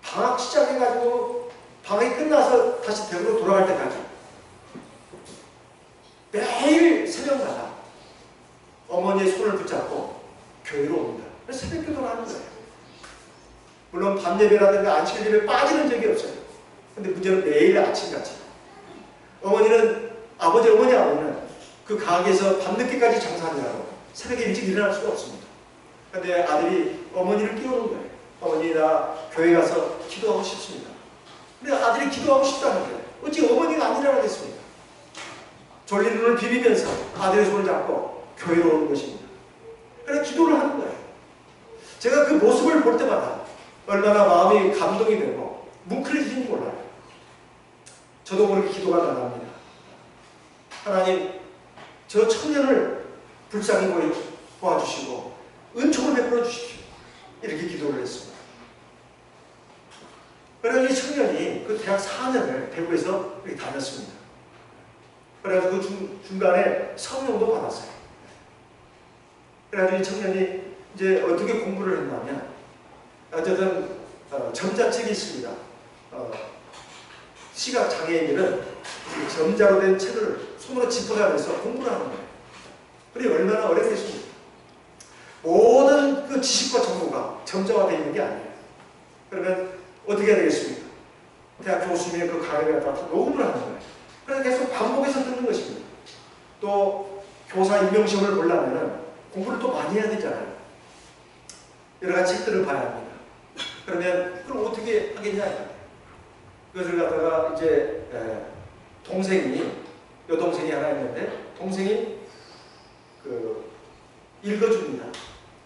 방학 시작해가지고 방학이 끝나서 다시 대구로 돌아갈 때까지 매일 새벽마다 어머니의 손을 붙잡고 교회로 옵니다. 새벽 기도를 하는 거예요. 물론 밤 예배라든가 안식 예배에 빠지는 적이 없어요. 근데 문제는 매일 아침같이 어머니는 그 가게에서 밤늦게까지 장사하느라고 새벽에 일찍 일어날 수가 없습니다. 그런데 아들이 어머니를 끼우는 거예요. 어머니 나 교회 가서 기도하고 싶습니다. 근데 아들이 기도하고 싶다는 거예요. 어찌 어머니가 안 일어나겠습니까? 졸린 눈을 비비면서 아들의 손을 잡고 교회로 오는 것입니다. 그래서 기도를 하는 거예요. 제가 그 모습을 볼 때마다 얼마나 마음이 감동이 되고 뭉클해지는지 몰라요. 저도 모르게 기도가 나갑니다. 하나님, 저 청년을 불쌍히 도와주시고 은총을 베풀어 주십시오. 이렇게 기도를 했습니다. 그래서 이 청년이 그 대학 4년을 대구에서 이렇게 다녔습니다. 그래서 그 중간에 성령도 받았어요. 그래서 이 청년이 이제 어떻게 공부를 했냐면 어쨌든 점자책이 있습니다. 시각 장애인들은 점자로 된 책을 손으로 짚어가면서 공부를 하는 거예요. 그게 얼마나 어렵겠습니까? 모든 그 지식과 정보가 점자화되어 있는 게 아니에요. 그러면 어떻게 해야 되겠습니까? 대학 교수님의 그 강의를 갖다 녹음을 하는 거예요. 그래서 계속 반복해서 듣는 것입니다. 또 교사 임명시험을 보려면 공부를 또 많이 해야 되잖아요. 여러 가지 책들을 봐야 합니다. 그러면 그걸 어떻게 하겠냐. 그것을 갖다가 이제 여동생이 하나 있는데 동생이 읽어줍니다.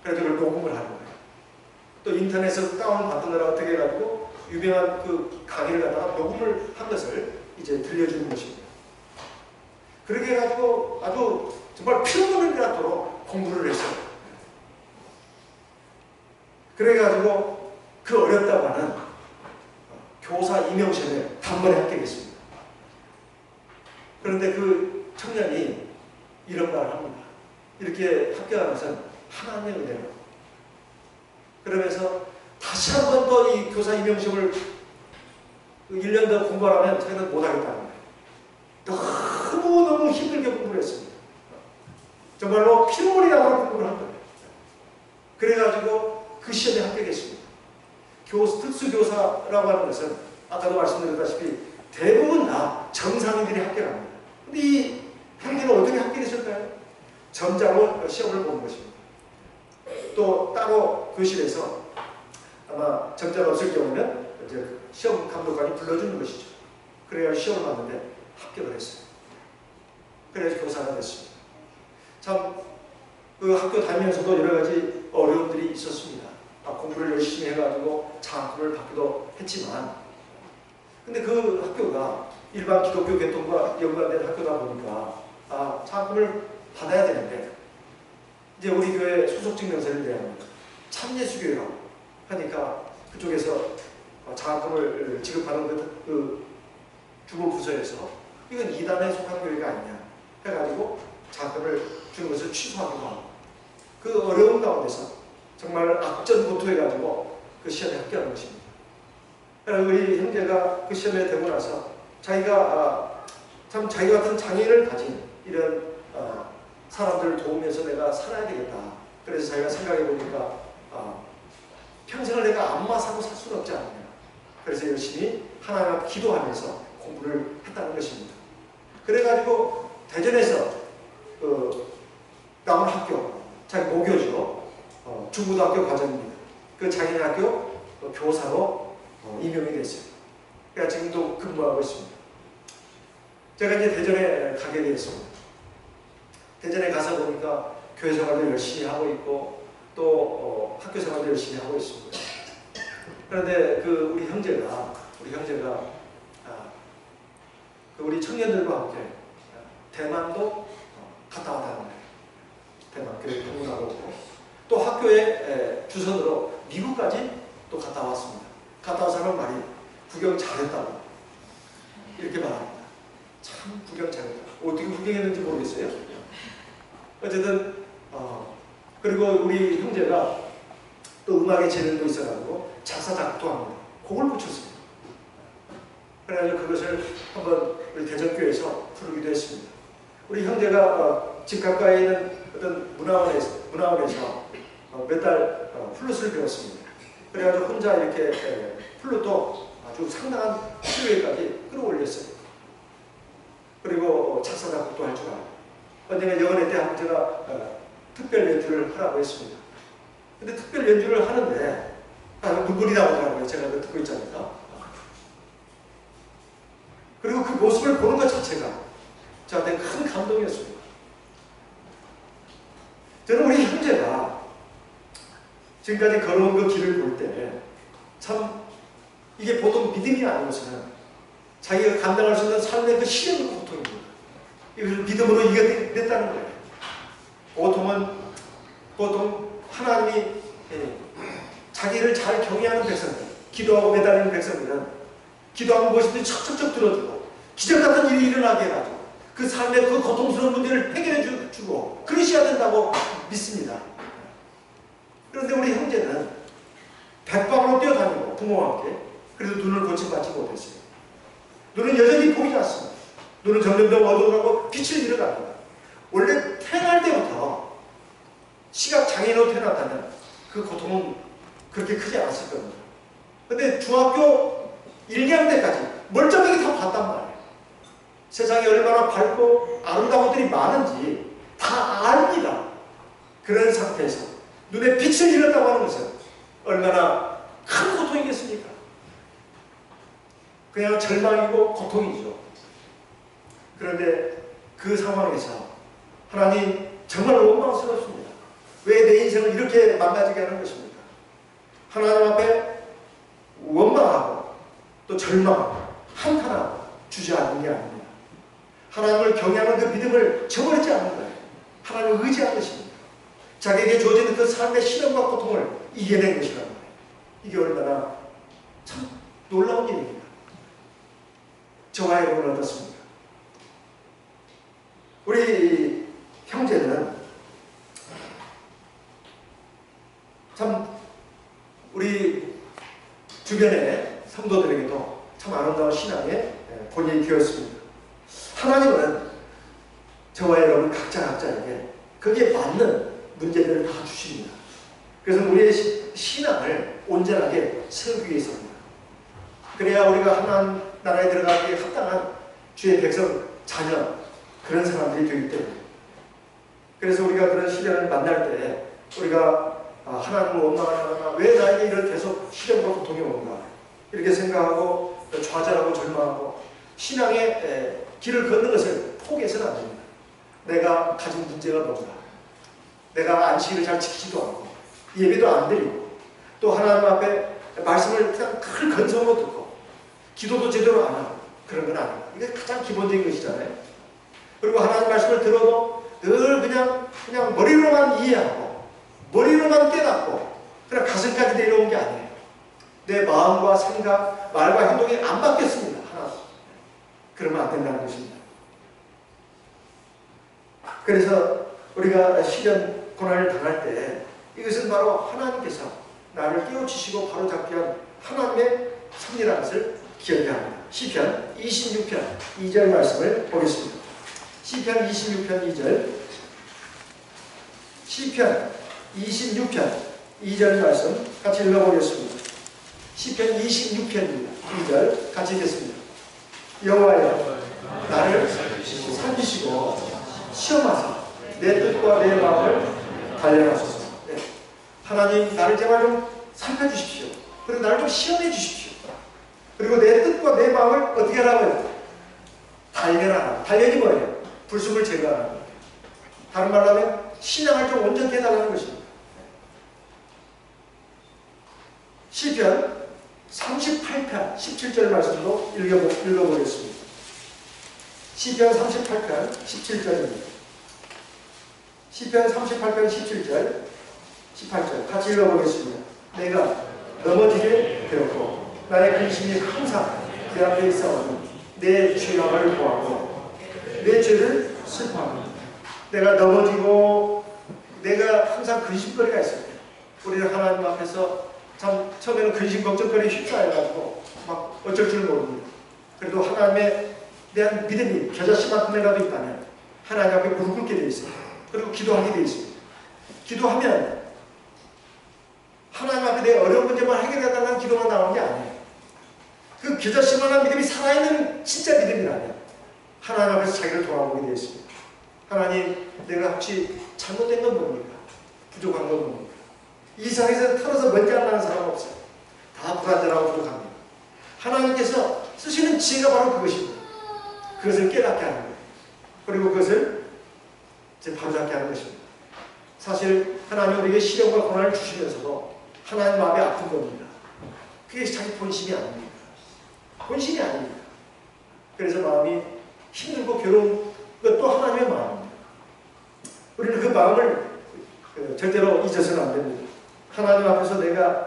그래서 그걸 녹음을 하는 거예요. 또 인터넷에서 다운받느라 어떻게 해가지고 유명한 그 강의를 갖다가 녹음을 한 것을 이제 들려주는 것입니다. 그렇게 해가지고 아주 정말 피로물이라도록 공부를 했어요. 그래가지고 그 어렵다고 하는 교사 임용시험에 단번에 합격했습니다. 그런데 그 청년이 이런 말을 합니다. 이렇게 합격한 것은 하나님의 은혜로. 그러면서 다시 한 번 더 이 교사 임용시험을 1년 더 공부하라면 자기는 못하겠다는 거예요. 너무너무 힘들게 공부를 했습니다. 정말로 피로물이라고 공부를 한 거예요. 그래가지고 그 시험에 합격했습니다. 특수교사라고 하는 것은 아까도 말씀드렸다시피 대부분 다 정상인들이 합격합니다. 근데 이 형제는 어떻게 합격했을까요? 점자로 시험을 보는 것입니다. 또 따로 교실에서 아마 점자가 없을 경우는 이제 시험 감독관이 불러주는 것이죠. 그래야 시험을 봤는데 합격을 했어요. 그래서 교사가 됐습니다. 참 그 학교 다니면서도 여러 가지 어려움들이 있었습니다. 공부를 열심히 해가지고 장학금을 받기도 했지만, 근데 그 학교가 일반 기독교 계통과 연관된 학교다 보니까 장학금을 받아야 되는데, 이제 우리 교회 소속 증명서를 내야 합니다. 참예수교회라고 하니까 그쪽에서 장학금을 지급하는 그 주보 부서에서 이건 2단에 속한 교회가 아니냐 해가지고 장학금을 주는 것을 취소하기도 하고, 그 어려운 가운데서 정말 악전고투해가지고 그 시험에 합격한 것입니다. 우리 형제가 그 시험에 되고 나서 자기가 참 자기 같은 장애를 가진 이런 사람들을 도우면서 내가 살아야 되겠다. 그래서 자기가 생각해 보니까 평생을 내가 안마 사고 살 수는 없지 않느냐. 그래서 열심히 하나님 앞에 기도하면서 공부를 했다는 것입니다. 그래가지고 대전에서 나온 학교, 자기 모교죠. 중고등학교 과정입니다. 그 장애인학교 교사로 임용이 됐어요. 그러니까 지금도 근무하고 있습니다. 제가 이제 대전에 가게 되었습니다. 대전에 가서 보니까 교회 생활도 열심히 하고 있고 또 학교 생활도 열심히 하고 있습니다. 그런데 우리 형제가 우리 청년들과 함께 대만도 갔다 왔다는 거예요. 대만 교회 방문하고 또 학교의 주선으로 미국까지 또 갔다 왔습니다. 갔다 와서 하는 말이 구경 잘했다고 이렇게 말합니다. 참 구경 잘했다. 어떻게 구경했는지 모르겠어요. 어쨌든 그리고 우리 형제가 또 음악에 재능도 있어가지고 작사 작곡도 합니다. 곡을 붙였습니다. 그래가지고 그것을 한번 우리 대전교회에서 부르기도 했습니다. 우리 형제가 집 가까이에 있는 어떤 문화원에서 몇 달 플룻을 배웠습니다. 그래가지고 혼자 이렇게 플룻도 아주 상당한 수요에까지 끌어올렸어요. 그리고 작사 작곡도 할 줄 알고, 언젠가 여건회 때 한번 제가 특별 연주를 하라고 했습니다. 근데 특별 연주를 하는데 눈물이 나오더라고요. 제가 듣고 있자니까. 그리고 그 모습을 보는 것 자체가 저한테 큰 감동이었습니다. 저는 우리 형제가 지금까지 걸어온 그 길을 볼 때 참 이게 보통 믿음이 아니고서는 자기가 감당할 수 있는 삶의 그 시련과 고통입니다. 이것을 믿음으로 이겨냈다는 거예요. 보통 하나님이 자기를 잘 경외하는 백성들, 기도하고 매달리는 백성들은 기도하는 무엇이든지 척척척 들어주고 기적 같은 일이 일어나게 해가지고 그 삶의 그 고통스러운 문제를 해결해 주고 그러셔야 된다고 믿습니다. 그런데 우리 형제는 백방으로 뛰어다니고 부모와 함께 그래도 눈을 고침받지 못했어요. 눈은 여전히 보이지 않습니다. 눈은 점점 더 어두워가고 빛을 잃어갑니다. 원래 태어날 때부터 시각 장애인으로 태어났다면 그 고통은 그렇게 크지 않았을 겁니다. 근데 중학교 1학년 때까지 멀쩡하게 다 봤단 말이에요. 세상에 얼마나 밝고 아름다운 것들이 많은지 다 압니다. 그런 상태에서 눈에 빛을 잃었다고 하는 것은 얼마나 큰 고통이겠습니까? 그냥 절망이고 고통이죠. 그런데 그 상황에서 하나님 정말 원망스럽습니다. 왜 내 인생을 이렇게 망가지게 하는 것입니까? 하나님 앞에 원망하고 또 절망하고 한탄하고 주저앉는 게 아닙니다. 하나님을 경외하는 그 믿음을 저버리지 않는 거예요. 하나님을 의지한 것입니다. 자기에게 주어진 그 삶의 시련과 고통을 이겨낸 것이라는 거예요. 이게 얼마나 참 놀라운 일입니다. 저와 여러분은 어떻습니까? 우리 형제는 참 우리 주변의 성도들에게도 참 아름다운 신앙의 본인이 되었습니다. 하나님은 저와 여러분 각자에게 거기에 맞는 문제들을 다 주십니다. 그래서 우리의 신앙을 온전하게 세우기 위해서입니다. 그래야 우리가 하나님 나라에 들어가기에 합당한 주의 백성, 자녀, 그런 사람들이 되기 때문에. 그래서 우리가 그런 시련을 만날 때 우리가 하나님을 원망하거나 왜 나에게 이런 계속 시련과 고통이 오는가 이렇게 생각하고 좌절하고 절망하고 신앙의 길을 걷는 것을 포기해서는 안 됩니다. 내가 가진 문제가 뭔가, 내가 안식일을 잘 지키지도 않고 예배도 안 드리고 또 하나님 앞에 말씀을 그냥 큰 건성으로 듣고 기도도 제대로 안 하고 그런 건 아니에요. 이게 가장 기본적인 것이잖아요. 그리고 하나님 말씀을 들어도 늘 그냥 머리로만 이해하고 머리로만 깨닫고 그냥 가슴까지 내려온 게 아니에요. 내 마음과 생각, 말과 행동이 안 바뀌었습니다. 하나도. 그러면 안 된다는 것입니다. 그래서 우리가 시련, 고난을 당할 때 이것은 바로 하나님께서 나를 깨우치시고 바로잡게 한 하나님의 섭리라는 것을 기억해야 합니다. 시편 26편 2절 말씀을 보겠습니다. 시편 26편 2절 시편 26편 2절 말씀 같이 읽어보겠습니다. 시편 26편 2절 같이 읽겠습니다. 여호와여 나를 살피시고 시험하사 내 뜻과 내 마음을 단련하소서. 네. 하나님 나를 제발 좀 살펴주십시오. 그리고 나를 좀 시험해 주십시오. 그리고 내 뜻과 내 마음을 어떻게 하라고요? 단련하라. 단련이 뭐예요? 불순을 제거하는 거예요. 다른 말로 하면 신앙을 좀 온전케 해달라는 것입니다. 시편 38편 17절 말씀도 읽어보겠습니다. 시편 38편 17절입니다. 시편 38편 17절 18절 같이 읽어보겠습니다. 내가 넘어지게 되었고 나의 근심이 항상 내 앞에 있어오니 내 죄악을 보아하고 내 죄를 슬퍼합니다. 내가 넘어지고 내가 항상 근심거리가 있습니다. 우리는 하나님 앞에서 참 처음에는 근심 걱정거리에 휩싸여가지고 막 어쩔 줄 모릅니다. 그래도 하나님에 대한 믿음이 겨자씨만큼이라도 있다면 하나님 앞에 무릎 꿇게 되어 있습니다. 그리고 기도하게 되어 있습니다. 기도하면 하나님 앞에 내 어려운 문제만 해결해달라는 기도만 나오는 게 아니에요. 그 겨자씨만한 믿음이 살아있는 진짜 믿음이라면 하나님 앞에서 자기를 돌아보게 되어 있습니다. 하나님, 내가 혹시 잘못된 건 뭡니까? 부족한 건 뭡니까? 이 세상에서 털어서 먼지 안 나는 사람 없어요. 다 불완전하고 부족합니다. 하나님께서 쓰시는 지혜가 바로 그것입니다. 그것을 깨닫게 하는 거예요. 그리고 그것을 이제 바로잡게 하는 것입니다. 사실 하나님 우리에게 시련과 고난을 주시면서도 하나님 마음이 아픈 겁니다. 그게 자기 본심이 아닙니다. 본심이 아닙니다. 그래서 마음이 힘들고 괴로운 것도 하나님의 마음입니다. 우리는 그 마음을 절대로 잊어서는 안 됩니다. 하나님 앞에서 내가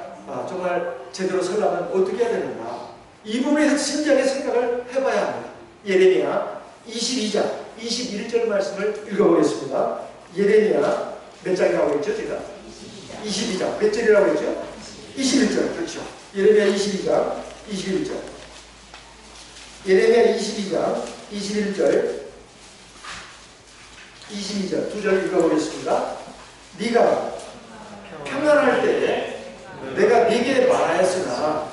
정말 제대로 서려면 어떻게 해야 되는가, 이 부분에서 진지하게 생각을 해봐야 합니다. 예레미야 22장 21절 말씀을 읽어보겠습니다. 예레미야 몇 장이라고 했죠? 제가 22장 몇 절이라고 했죠? 21절. 그렇죠. 예레미야 22장 21절. 예레미야 22장 21절 22절 두 절 읽어보겠습니다. 네가 평안할 때에 내가 네게 말하였으나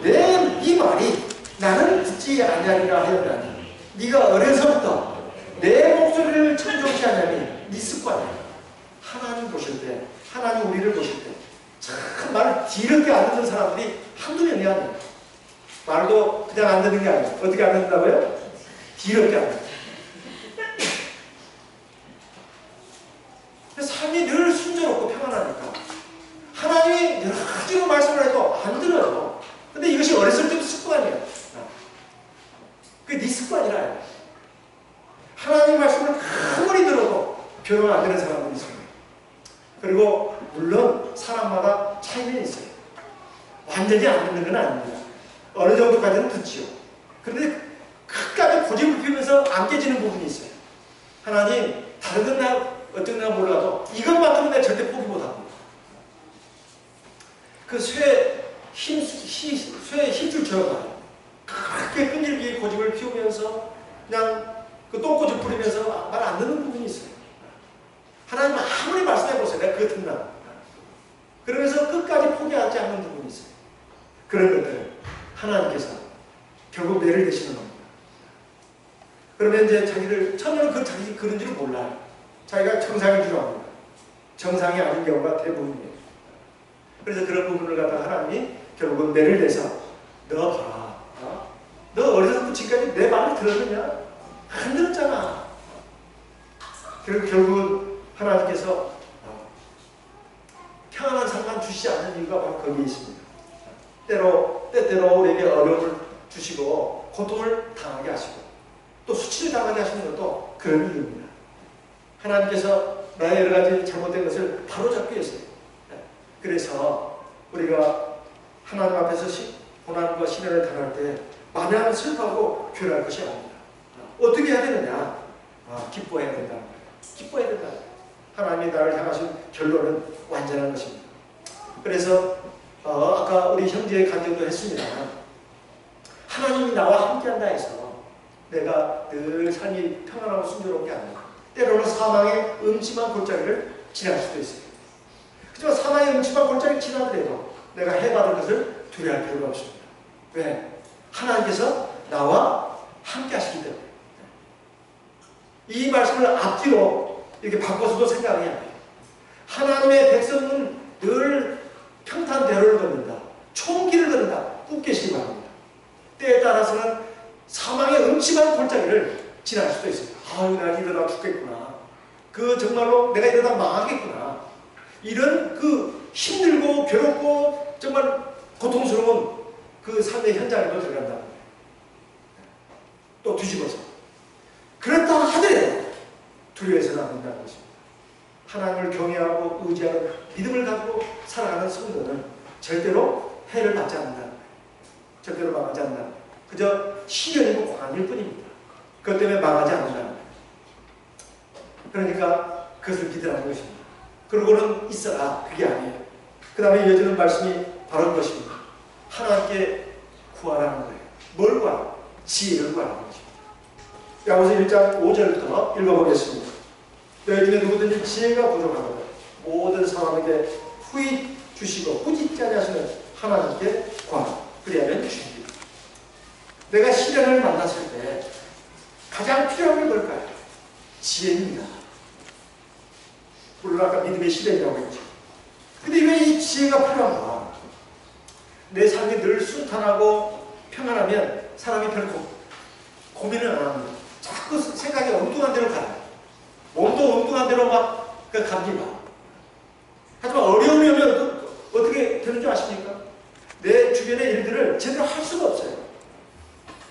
네 말이 나는 듣지 아니하리라 하였다니 네가 어려서부터 내 목소리를 청종치 않으니 네 습관이야. 하나님 보실 때, 하나님 우리를 보실 때, 참 말을 뒤럽게 안 듣는 사람들이 한두 명이 아니에요. 말도 그냥 안 듣는 게 아니에요. 어떻게 안 듣는다고요? 뒤럽게 안 듣는. 삶이 늘 순조롭고 평안하니까 하나님이 여러 가지로 말씀을 해도 안 들어요. 근데 이것이 어렸을 때부터 습관이에요. 그게 네 습관이라. 하나님 말씀을 아무리 들어도 변화 안 되는 사람들이 있어요. 그리고 물론 사람마다 차이는 있어요. 완전히 안 듣는 건 아닙니다. 어느 정도까지는 듣지요. 그런데 끝까지 고집을 피우면서 안 깨지는 부분이 있어요. 하나님 다른 건 나 어떤 나 몰라도 이것만큼은 내가 절대 포기 못합니다. 그 쇠에 힘줄처럼 그렇게 끈질기게 고집을 피우면서 그냥 그 똥꼬집 부리면서 말 안 듣는 부분이 있어요. 하나님 아무리 말씀해보세요. 내가 그거 듣나. 그러면서 끝까지 포기하지 않는 부분이 있어요. 그런 것들은 하나님께서 결국 매를 내시는 겁니다. 그러면 이제 자기를, 처음에는 자기 그런 줄 몰라요. 자기가 정상인 줄 압니다. 정상이 아닌 경우가 대부분이에요. 그래서 그런 부분을 갖다가 하나님이 결국은 매를 내서 너 봐라. 너 어려서부터 지금까지 내 말을 들었느냐? 안 들었잖아. 그리고 결국은 하나님께서 평안한 삶만 주시지 않는 이유가 바로 거기에 있습니다. 때때로 우리에게 어려움을 주시고 고통을 당하게 하시고 또 수치를 당하게 하시는 것도 그런 이유입니다. 하나님께서 나의 여러 가지 잘못된 것을 바로잡기 위해서요. 그래서 우리가 하나님 앞에서 고난과 시련을 당할 때 마냥 슬퍼하고 괴로워할 것이 아닙니다. 어떻게 해야 되느냐? 기뻐해야 된다는 거예요. 기뻐해야 된다. 하나님이 나를 향하신 결론은 완전한 것입니다. 그래서 아까 우리 형제의 간증도 했습니다만 하나님이 나와 함께한다 해서 내가 늘 삶이 평안하고 순조로운 게 아니라 때로는 사망의 음침한 골짜기를 지날 수도 있어요. 하지만 사망의 음침한 골짜기를 지나더라도 내가 해받을 것을 두려워할 필요가 없습니다. 왜? 하나님께서 나와 함께 하시기 때문에. 이 말씀을 앞뒤로 이렇게 바꿔서도 생각이 안 돼요. 하나님의 백성은 늘 평탄대로를 걷는다. 총기를 걷는다. 꼭 계시기 바랍니다. 때에 따라서는 사망의 음침한 골짜기를 지날 수도 있습니다. 아유, 내가 이러다 죽겠구나. 정말로 내가 이러다 망하겠구나. 이런 힘들고 괴롭고 정말 고통스러운 그 삶의 현장에도 들어간다는 거예요. 또 뒤집어서. 그렇다 하더라도 두려워해서는 안 된다는 것입니다. 하나님을 경외하고 의지하는 믿음을 가지고 살아가는 성도는 절대로 해를 받지 않는다는 거예요. 절대로 망하지 않는다는 거예요. 그저 시련이고 고난일 뿐입니다. 그것 때문에 망하지 않는다는 거예요. 그러니까 그것을 믿으라는 것입니다. 그러고는 있어라. 그게 아니에요. 그 다음에 이어지는 말씀이 바로 그것입니다. 하나님께 구하라는 거예요. 뭘 구하라? 지혜를 구하라는 것입니다. 야고보서 1장 5절부터 읽어보겠습니다. 너희 중에 누구든지 지혜가 부족하거든 모든 사람에게 후히 주시고 꾸짖지 아니하시는 하나님께 구하라. 그리하면 주시리라. 내가 시련을 만났을 때 가장 필요한 게 뭘까요? 지혜입니다. 물론 아까 믿음의 시련이라고 했죠. 근데 왜 이 지혜가 필요한가? 내 삶이 늘 순탄하고 평안하면 사람이 별로 고민을 안 합니다. 자꾸 생각이 엉뚱한 데로 가요. 몸도 엉뚱한 데로 막 갑니다. 하지만 어려움이 오면 어떻게 되는 줄 아십니까? 내 주변의 일들을 제대로 할 수가 없어요.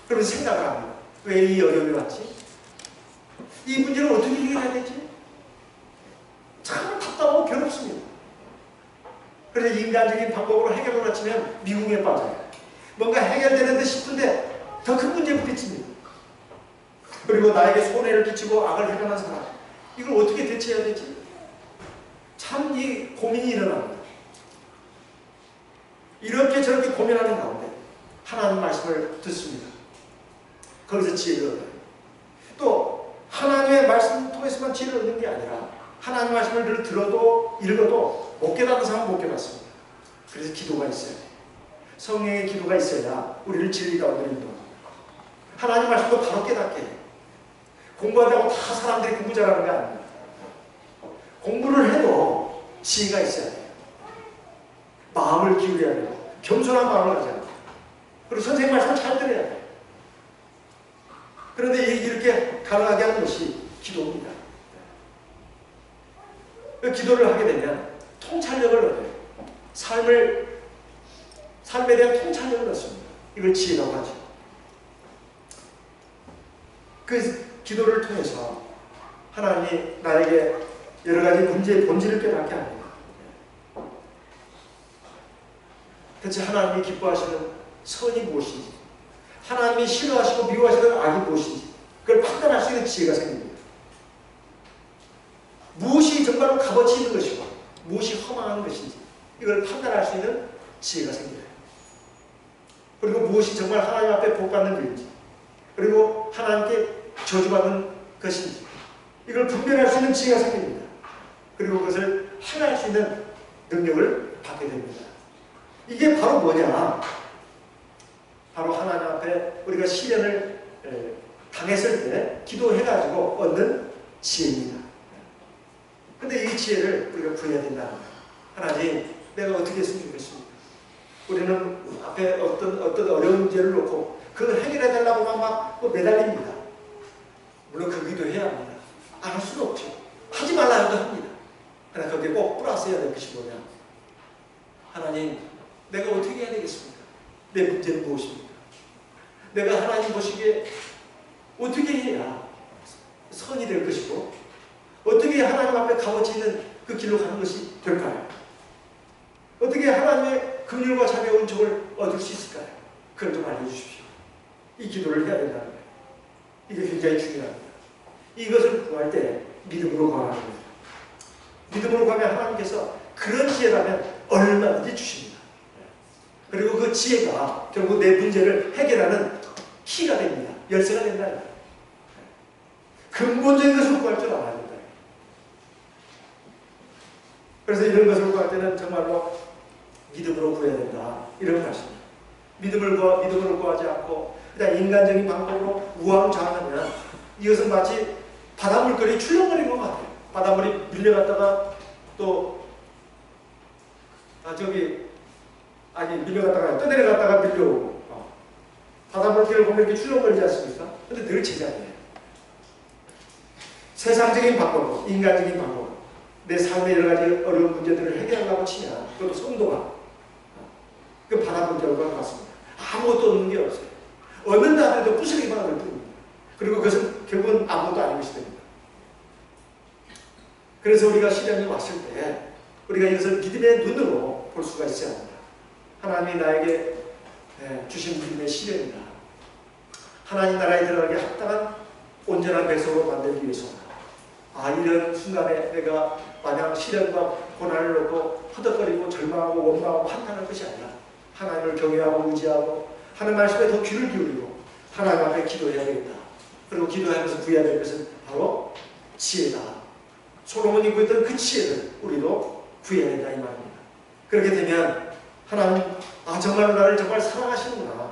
그러면서 생각을 합니다. 왜 이 어려움이 왔지? 이 문제를 어떻게 해결해야 되지? 참 답답하고 괴롭습니다. 그래서 인간적인 방법으로 해결을 하치면 미궁에 빠져요. 뭔가 해결되는 듯 싶은데 더 큰 문제에 부딪힙니다. 그리고 나에게 손해를 끼치고 악을 행하는 사람, 이걸 어떻게 대처해야 되지? 참 이 고민이 일어납니다. 이렇게 저렇게 고민하는 가운데 하나님 말씀을 듣습니다. 거기서 지혜를 얻어요. 또 하나님의 말씀을 통해서만 지혜를 얻는 게 아니라 하나님 말씀을 늘 들어도 읽어도 못 깨닫는 사람은 못 깨닫습니다. 그래서 기도가 있어야 돼요. 성령의 기도가 있어야 우리를 진리 가운데 인도합니다. 하나님 말씀도 바로 깨닫게 해요. 공부한다고 다 사람들이 공부 잘하는 게 아닙니다. 공부를 해도 지혜가 있어야 돼요. 마음을 기울여야 돼요. 겸손한 마음을 가져야 돼요. 그리고 선생님 말씀을 잘 들어야 돼요. 그런데 이렇게 가능하게 하는 것이 기도입니다. 기도를 하게 되면 통찰력을 얻어요. 삶에 대한 통찰력을 얻습니다. 이걸 지혜라고 하죠. 그 기도를 통해서 하나님이 나에게 여러 가지 문제의 본질을 깨닫게 합니다. 대체 하나님이 기뻐하시는 선이 무엇인지, 하나님이 싫어하시고 미워하시는 악이 무엇인지, 그걸 판단할 수 있는 지혜가 생깁니다. 무엇이 정말로 값어치 있는 것이고 무엇이 허망한 것인지 이걸 판단할 수 있는 지혜가 생겨요. 그리고 무엇이 정말 하나님 앞에 복받는 일인지, 그리고 하나님께 저주받는 것인지 이걸 분별할 수 있는 지혜가 생깁니다. 그리고 그것을 행할 수 있는 능력을 받게 됩니다. 이게 바로 뭐냐? 바로 하나님 앞에 우리가 시련을 당했을 때 기도해가지고 얻는 지혜입니다. 근데 이 지혜를 우리가 구해야 된다. 하나님, 내가 어떻게 했으면 좋겠습니까? 우리는 앞에 어떤 어려운 문제를 놓고 그걸 해결해 달라고만 막 매달립니다. 물론 그 기도해야 합니다. 안 할 수는 없죠. 하지 말라 해도 합니다. 그러나 거기에 꼭 플러스해야 될 것이 뭐냐? 하나님, 내가 어떻게 해야 되겠습니까? 내 문제는 무엇입니까? 내가 하나님 보시기에 어떻게 해야 선이 될 것이고 어떻게 하나님 앞에 값어치 있는 그 길로 가는 것이 될까요? 어떻게 하나님의 긍휼과 자비와 은총을 얻을 수 있을까요? 그걸 좀 알려주십시오. 이 기도를 해야 된다는 거예요. 이게 굉장히 중요합니다. 이것을 구할 때 믿음으로 구하는 겁니다. 믿음으로 구하면 하나님께서 그런 지혜라면 얼마든지 주십니다. 그리고 그 지혜가 결국 내 문제를 해결하는 키가 됩니다. 열쇠가 된다. 근본적인 것을 구할 줄 알아야 된다. 그래서 이런 것을 구할 때는 정말로 믿음으로 구해야 된다. 이런 말씀입니다. 믿음으로 구하지 않고 그냥 인간적인 방법으로 우왕좌왕하면 이것은 마치 바닷물결이 출렁거리는 것 같아요. 바닷물이 밀려갔다가 또 밀려갔다가 떠내려갔다가 밀려오고 바닷물결을 보면 이렇게 출렁거리지 않습니까? 근데 늘 제자리예요. 세상적인 방법으로, 인간적인 방법으로 내 삶의 여러 가지 어려운 문제들을 해결하려고 치면 그것도 성도가 그 바닷물결과 같습니다. 아무것도 얻는 게 없어요. 얻는다 하더라도 부스러기만 얻을 뿐입니다. 그리고 그것은 결국은 아무것도 아닌 것이 됩니다. 그래서 우리가 시련이 왔을 때 우리가 이것을 믿음의 눈으로 볼 수가 있어야 합니다. 하나님이 나에게 주신 믿음의 시련이다. 하나님 나라에 들어가기 합당한 온전한 백성으로 만들기 위해서 이런 순간에 내가 마냥 시련과 고난을 놓고 허덕거리고 절망하고 원망하고 한탄할 것이 아니라 하나님을 경외하고 의지하고 하는 말씀에 더 귀를 기울이고 하나님 앞에 기도해야 되겠다. 그리고 기도하면서 구해야 될 것은 바로 지혜다. 솔로몬이 구했던 그 지혜를 우리도 구해야 된다 이 말입니다. 그렇게 되면 하나님 정말 나를 정말 사랑하시는구나.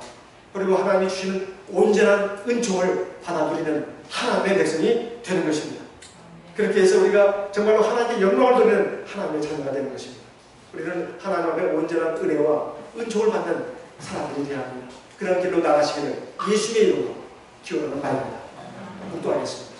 그리고 하나님이 주시는 온전한 은총을 받아들이는 하나님의 백성이 되는 것입니다. 그렇게 해서 우리가 정말로 하나님께 영광을 돌리는 하나님의 자녀가 되는 것입니다. 우리는 하나님 앞에 온전한 은혜와 은총을 받는 사람들이 되어야 합니다. 그런 길로 나가시기를 예수의 이름으로 기원하는 바입니다. 묵도하겠습니다.